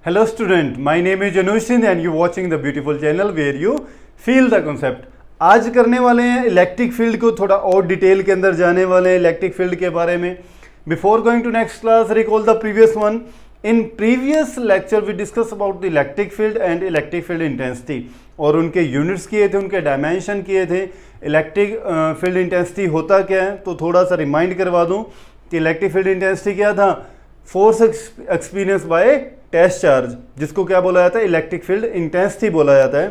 Hello student, my name is Janushin and you watching the beautiful channel where you feel the concept. आज करने वाले हैं electric field को थोड़ा और डिटेल के अंदर जाने वाले हैं इलेक्ट्रिक फील्ड के बारे में. Before going to next class recall the previous one. In previous lecture we discuss about the electric field and electric field intensity और उनके यूनिट्स किए थे, उनके डायमेंशन किए थे. इलेक्ट्रिक फील्ड इंटेंसिटी होता क्या है तो थोड़ा सा रिमाइंड करवा दूं कि इलेक्ट्रिक फील्ड इंटेंसिटी क्या था. Force experience by test charge, जिसको क्या बोला जाता है, इलेक्ट्रिक फील्ड इंटेंसिटी बोला जाता है.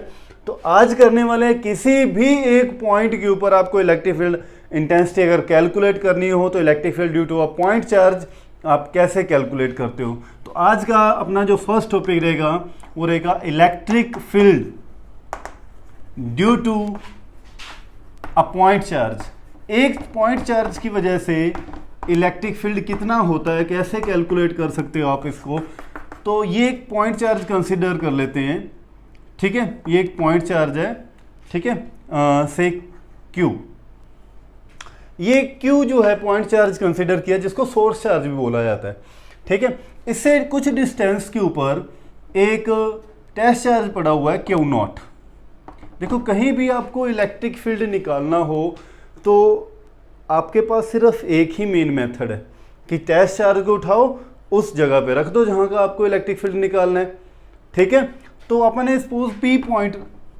तो आज करने वाले किसी भी एक पॉइंट के ऊपर आपको इलेक्ट्रिक फील्ड इंटेंसिटी अगर कैलकुलेट करनी हो तो electric field due to a point charge आप कैसे कैलकुलेट करते हो. तो आज का अपना जो फर्स्ट टॉपिक रहेगा वो रहेगा electric field due to a point charge. एक पॉइंट चार्ज की वजह से इलेक्ट्रिक फील्ड कितना होता है, कैसे कैलकुलेट कर सकते हो आप इसको. तो ये एक पॉइंट चार्ज कंसिडर कर लेते हैं, ठीक है. ये एक पॉइंट चार्ज है, ठीक है, से Q. ये Q जो है पॉइंट चार्ज कंसिडर किया, जिसको सोर्स चार्ज भी बोला जाता है, ठीक है. इससे कुछ डिस्टेंस के ऊपर एक टेस्ट चार्ज पड़ा हुआ है Q0. देखो कहीं भी आपको इलेक्ट्रिक फील्ड निकालना हो तो आपके पास सिर्फ एक ही मेन मेथड है कि टेस्ट चार्ज को उठाओ, उस जगह पे रख दो जहां का आपको इलेक्ट्रिक फील्ड निकालना है, ठीक है. तो अपन ने सपोज P पॉइंट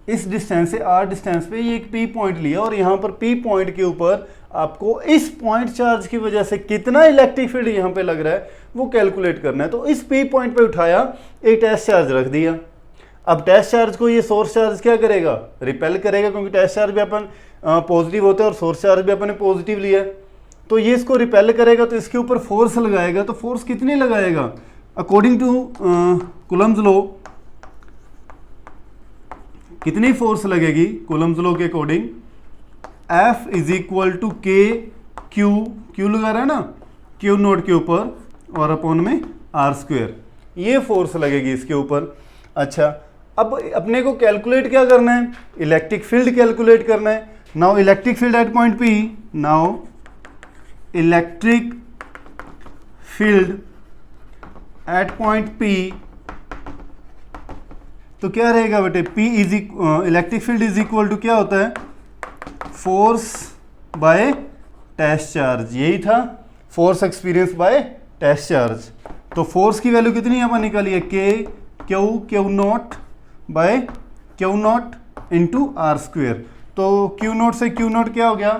इस डिस्टेंस से R डिस्टेंस पे ये एक P पॉइंट लिया और यहाँ पर P पॉइंट के ऊपर आपको इस पॉइंट चार्ज की वजह से कितना इलेक्ट्रिक फील्ड यहाँ पे लग रहा है वो कैलकुलेट करना है. तो इस P पॉइंट पे उठाया, एक टेस्ट चार्ज रख दिया. अब टेस्ट चार्ज को ये सोर्स चार्ज क्या करेगा, रिपेल करेगा, क्योंकि टेस्ट चार्ज भी अपन पॉजिटिव होता है और सोर्स चार्ज भी अपन ने पॉजिटिव लिया है. तो ये इसको रिपेल करेगा तो इसके ऊपर फोर्स लगाएगा. तो फोर्स कितनी लगाएगा, अकॉर्डिंग टू कूलम्ब्स लॉ कितनी फोर्स लगेगी कूलम्ब्स लॉ के according, F is equal to K Q लगा रहा है ना, Q0 के ऊपर और अपॉन में R². ये फोर्स लगेगी इसके ऊपर. अच्छा, अब अपने को कैलकुलेट क्या करना है, इलेक्ट्रिक फील्ड कैलकुलेट करना है. Now electric field at point P, now electric field at point P तो क्या रहेगा बेटे, P is electric field is equal to क्या होता है, फोर्स बाय टेस्ट चार्ज. यही था force experience by test charge. तो फोर्स की वैल्यू कितनी यहाँ पर निकाली है, Q0 bye Q0 into R². तो Q0 से Q0 क्या हो गया,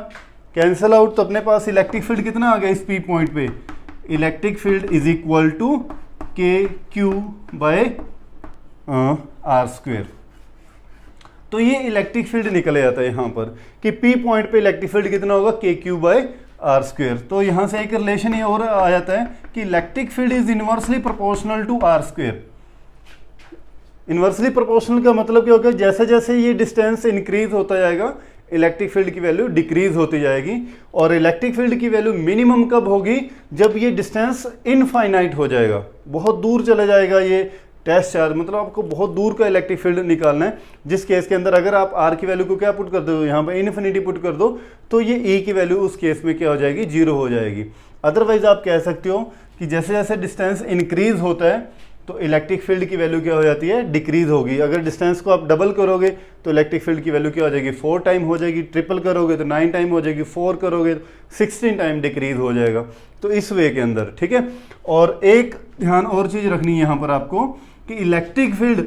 कैंसिल आउट. तो अपने पास इलेक्ट्रिक फील्ड कितना आ गया इस P पॉइंट पे, electric field is equal to KQ by R². तो ये इलेक्ट्रिक फील्ड निकल जाता है यहाँ पर कि P पॉइंट पे इलेक्ट्रिक फील्ड कितना होगा, KQ बाय R². तो यहाँ से एक रिलेशन ये और आ जाता है कि electric field is inversely proportional to R². Inversely proportional का मतलब क्या होगा, जैसे जैसे ये डिस्टेंस इंक्रीज होता जाएगा इलेक्ट्रिक फील्ड की वैल्यू डिक्रीज होती जाएगी. और इलेक्ट्रिक फील्ड की वैल्यू मिनिमम कब होगी, जब ये डिस्टेंस इनफाइनाइट हो जाएगा, बहुत दूर चले जाएगा ये टेस्ट चार्ज, मतलब आपको बहुत दूर का इलेक्ट्रिक फील्ड निकालना है. जिस केस के अंदर अगर आप R की वैल्यू को क्या पुट कर दो, यहाँ पे इन्फिनिटी पुट कर दो, तो ये E की वैल्यू उस केस में क्या हो जाएगी, 0 हो जाएगी. अदरवाइज आप कह सकते हो कि जैसे जैसे डिस्टेंस इंक्रीज होता है तो इलेक्ट्रिक फील्ड की वैल्यू क्या हो जाती है, डिक्रीज होगी. अगर डिस्टेंस को आप डबल करोगे तो इलेक्ट्रिक फील्ड की वैल्यू क्या हो जाएगी, 4 टाइम हो जाएगी. ट्रिपल करोगे तो 9 टाइम हो जाएगी. 4 करोगे तो 16 टाइम डिक्रीज हो जाएगा. तो इस वे के अंदर, ठीक है. और एक ध्यान और चीज़ रखनी है यहाँ पर आपको कि इलेक्ट्रिक फील्ड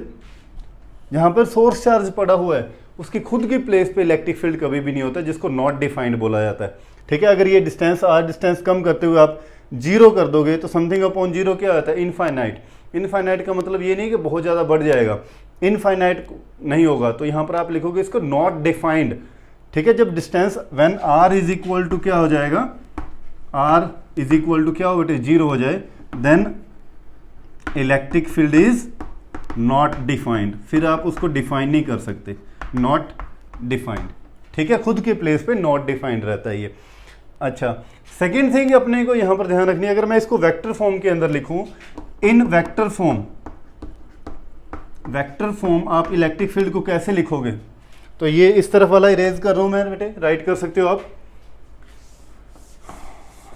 जहाँ पर सोर्स चार्ज पड़ा हुआ है उसकी खुद की प्लेस पे इलेक्ट्रिक फील्ड कभी भी नहीं होता, जिसको नॉट डिफाइंड बोला जाता है, ठीक है. अगर ये डिस्टेंस डिस्टेंस कम करते हुए आप 0 कर दोगे तो समथिंग अपॉन 0 क्या होता है, इनफाइनाइट. इनफाइनाइट का मतलब ये नहीं कि बहुत ज़्यादा बढ़ जाएगा, इनफाइनाइट नहीं होगा. तो यहाँ पर आप लिखोगे इसको नॉट डिफाइंड, ठीक है. जब distance when R is equal to क्या हो जाएगा, R इज इक्वल टू क्या हो बेटे, 0 हो जाए, then electric field is not defined. फिर आप उसको डिफाइन नहीं कर सकते, नॉट डिफाइंड, ठीक है. खुद के प्लेस पे नॉट डिफाइंड रहता है ये. अच्छा, सेकेंड थिंग अपने को यहाँ पर ध्यान रखनी है, अगर मैं इसको वेक्टर फॉर्म के अंदर लिखूं, इन वेक्टर फॉर्म आप इलेक्ट्रिक फील्ड को कैसे लिखोगे. तो ये इस तरफ वाला इरेज कर रहा हूं मैं बेटे, राइट कर सकते हो आप.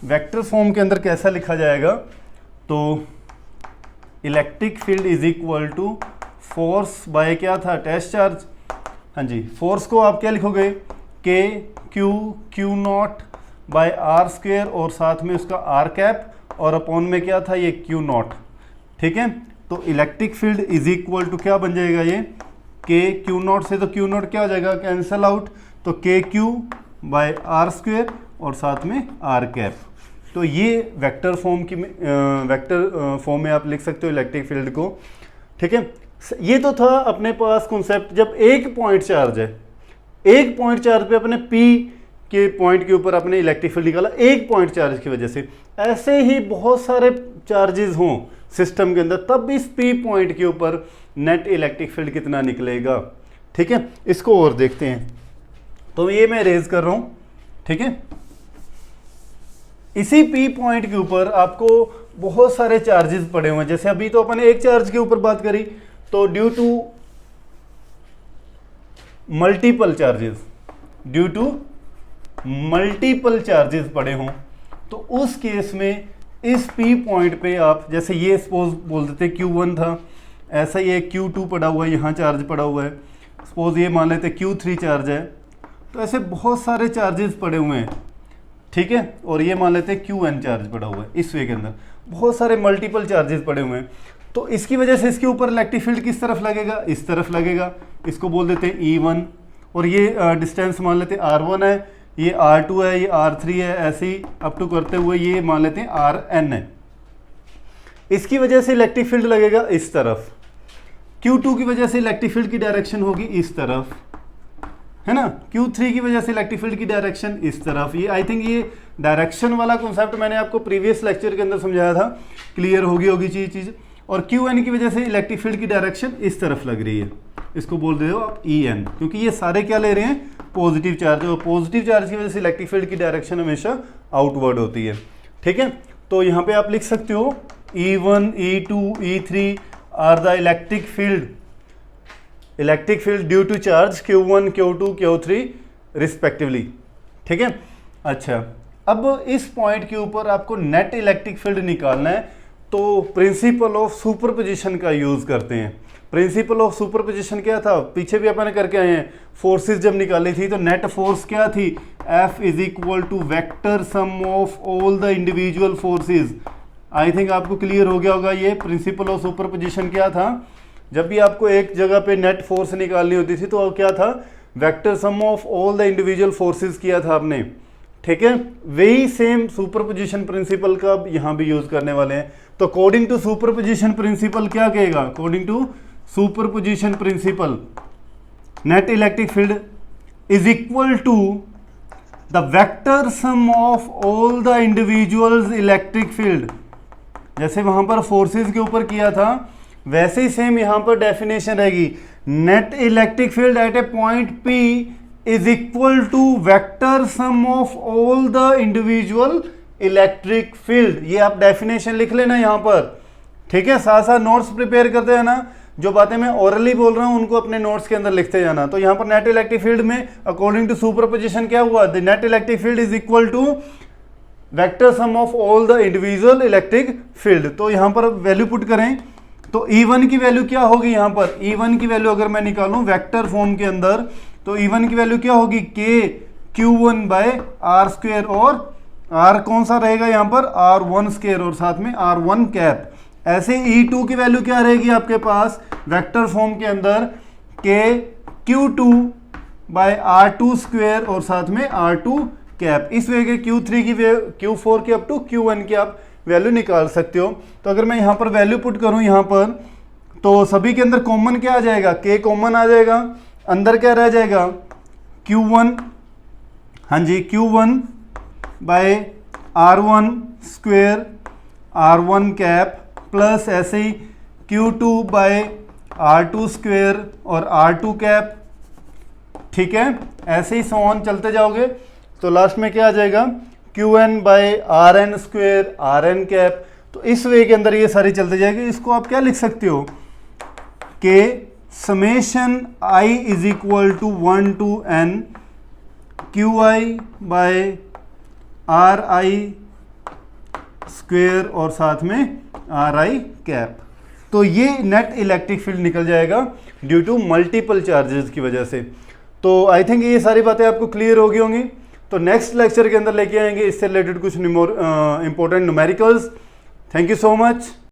वेक्टर फॉर्म के अंदर कैसा लिखा जाएगा, तो electric field is equal to force by क्या था, अटैच चार्ज। हाँ जी, फोर्स को आप क्या लिखोगे, K Q naught by R square और साथ में उसका आर कैप और अपॉन में क्या था, ये क्यू नॉट। ठीक है, तो electric field is equal to क्या बन जाएगा, ये के क्यू नॉट से तो क्यू नॉट क्या हो जाएगा, कैंसल आउट, तो के क्यू बाय आर स्क्वेयर और साथ में आर कैप। तो ये वेक्टर फॉर्म में आप लिख सकते हो इलेक्ट्रिक फील्ड को। ठीक है, ये तो था अपने पास कॉन्सेप्ट जब एक पॉइंट चार्ज है, एक पॉइंट चार्ज पे अपने पी के पॉइंट के ऊपर अपने इलेक्ट्रिक फील्ड निकाला एक पॉइंट चार्ज की वजह से। ऐसे ही बहुत सारे चार्जेस हों सिस्टम के अंदर, तब इस पी पॉइंट के ऊपर नेट इलेक्ट्रिक फील्ड कितना निकलेगा। ठीक है, इसको और देखते हैं। तो ये मैं रेज कर रहा हूं। ठीक है, इसी पी पॉइंट के ऊपर आपको बहुत सारे चार्जेस पड़े हुए हैं। जैसे अभी तो अपन एक चार्ज के ऊपर बात करी, तो ड्यू टू मल्टीपल चार्जेस पड़े हों, तो उस केस में इस पी पॉइंट पे आप, जैसे ये सपोज बोल देते Q1 था, ऐसा ही एक Q2 पड़ा हुआ है, यहाँ चार्ज पड़ा हुआ है, सपोज ये मान लेते Q3 चार्ज है, तो ऐसे बहुत सारे चार्जेस पड़े हुए हैं। ठीक है, और ये मान लेते हैं Qn चार्ज पड़ा हुआ है, इस वे के अंदर बहुत सारे मल्टीपल चार्जेस पड़े हुए हैं। तो इसकी वजह से इसके ऊपर इलेक्ट्रिक फील्ड किस तरफ लगेगा, इस तरफ लगेगा। इसको बोल देते हैं E1, और ये डिस्टेंस मान लेते हैं R1 है, ये R2 है, ये R3 है, ऐसे ही अप टू करते हुए ये मान लेते हैं Rn है। इसकी वजह से इलेक्ट्रिक फील्ड लगेगा इस तरफ। Q2 की वजह से इलेक्ट्रिक फील्ड की डायरेक्शन होगी इस तरफ, है ना। Q3 की वजह से इलेक्ट्रिक फील्ड की डायरेक्शन इस तरफ। ये आई थिंक ये डायरेक्शन वाला कॉन्सेप्ट मैंने आपको प्रीवियस लेक्चर के अंदर समझाया था, क्लियर होगी चीज़। और Qn की वजह से इलेक्ट्रिक फील्ड की डायरेक्शन इस तरफ लग रही है, इसको बोल रहे हो आप En, क्योंकि ये सारे क्या ले रहे हैं, पॉजिटिव चार्ज, और पॉजिटिव चार्ज की वजह से इलेक्ट्रिक फील्ड की डायरेक्शन हमेशा आउटवर्ड होती है। ठीक है, तो यहाँ पे आप लिख सकते हो E1, E2, E3 are the electric field due to charge Q1, Q2, Q3 respectively. ठीक है, अच्छा अब इस पॉइंट के ऊपर आपको नेट इलेक्ट्रिक फील्ड निकालना है, तो प्रिंसिपल ऑफ सुपरपोजिशन का यूज करते हैं। प्रिंसिपल ऑफ सुपरपोजिशन क्या था, पीछे भी अपन करके आए हैं। फोर्सेस जब निकाली थी तो नेट फोर्स क्या थी, F is equal to vector sum of all the individual forces. I think आपको क्लियर हो गया होगा ये प्रिंसिपल ऑफ सुपरपोजिशन क्या था। जब भी आपको एक जगह पे नेट फोर्स निकालनी होती थी तो क्या था, vector sum of all the individual forces किया था आपने। ठीक है, वही सेम सुपरपोजिशन प्रिंसिपल का यहाँ भी यूज करने वाले हैं। तो अकॉर्डिंग टू सुपरपोजिशन प्रिंसिपल क्या कहेगा, according to superposition principle net electric field is equal to the vector sum of all the individuals electric field. जैसे वहां पर फोर्सेस के ऊपर किया था, वैसे ही सेम यहां पर डेफिनेशन रहेगी। Net electric field at a point P is equal to vector sum of all the individual electric field. ये आप डेफिनेशन लिख लेना यहां पर। ठीक है, साथ साथ नोट्स प्रिपेयर करते हैं ना, जो बातें मैं ओरली बोल रहा हूं उनको अपने नोट्स के अंदर लिखते जाना। तो यहां पर नेट इलेक्ट्रिक फील्ड में अकॉर्डिंग टू सुपरपोजिशन क्या हुआ, the net electric field is equal to vector sum of all the individual electric field. तो यहां पर वैल्यू पुट करें तो E1 की वैल्यू क्या होगी, यहां पर E1 की वैल्यू अगर मैं निकालूं वेक्टर फॉर्म के अंदर, तो E1 की वैल्यू क्या होगी, K Q1 by R square, और R कौन सा रहेगा यहाँ पर, R1 स्क्वेयर और साथ में R1 कैप। ऐसे E2 की वैल्यू क्या रहेगी आपके पास वेक्टर फॉर्म के अंदर, K Q2 bye R2 square और साथ में R2 कैप। इस वे के Q3 की Q4 की अप टू Q1 की आप वैल्यू निकाल सकते हो। तो अगर मैं यहाँ पर वैल्यू पुट करूँ यहाँ पर, तो सभी के अंदर कॉमन क्या आ जाएगा, K कॉमन आ जाएगा, अंदर क्या रह जाएगा Q1, हाँ जी Q1 by R1 square R1 cap plus ऐसे ही Q2 बाय R2 स्क्वेयर और R2 कैप। ठीक है, ऐसे ही सो ऑन चलते जाओगे तो लास्ट में क्या आ जाएगा, Qn by Rn square Rn cap. तो इस वे के अंदर ये सारी चलते जाएगी। इसको आप क्या लिख सकते हो कि summation I is equal to 1 to n Qi by Ri square और साथ में Ri कैप। तो ये नेट इलेक्ट्रिक फील्ड निकल जाएगा ड्यू टू मल्टीपल चार्जेस की वजह से। तो आई थिंक ये सारी बातें आपको क्लियर होगी होंगी। तो नेक्स्ट लेक्चर के अंदर लेके आएंगे इससे रिलेटेड कुछ important numericals. Thank you so much.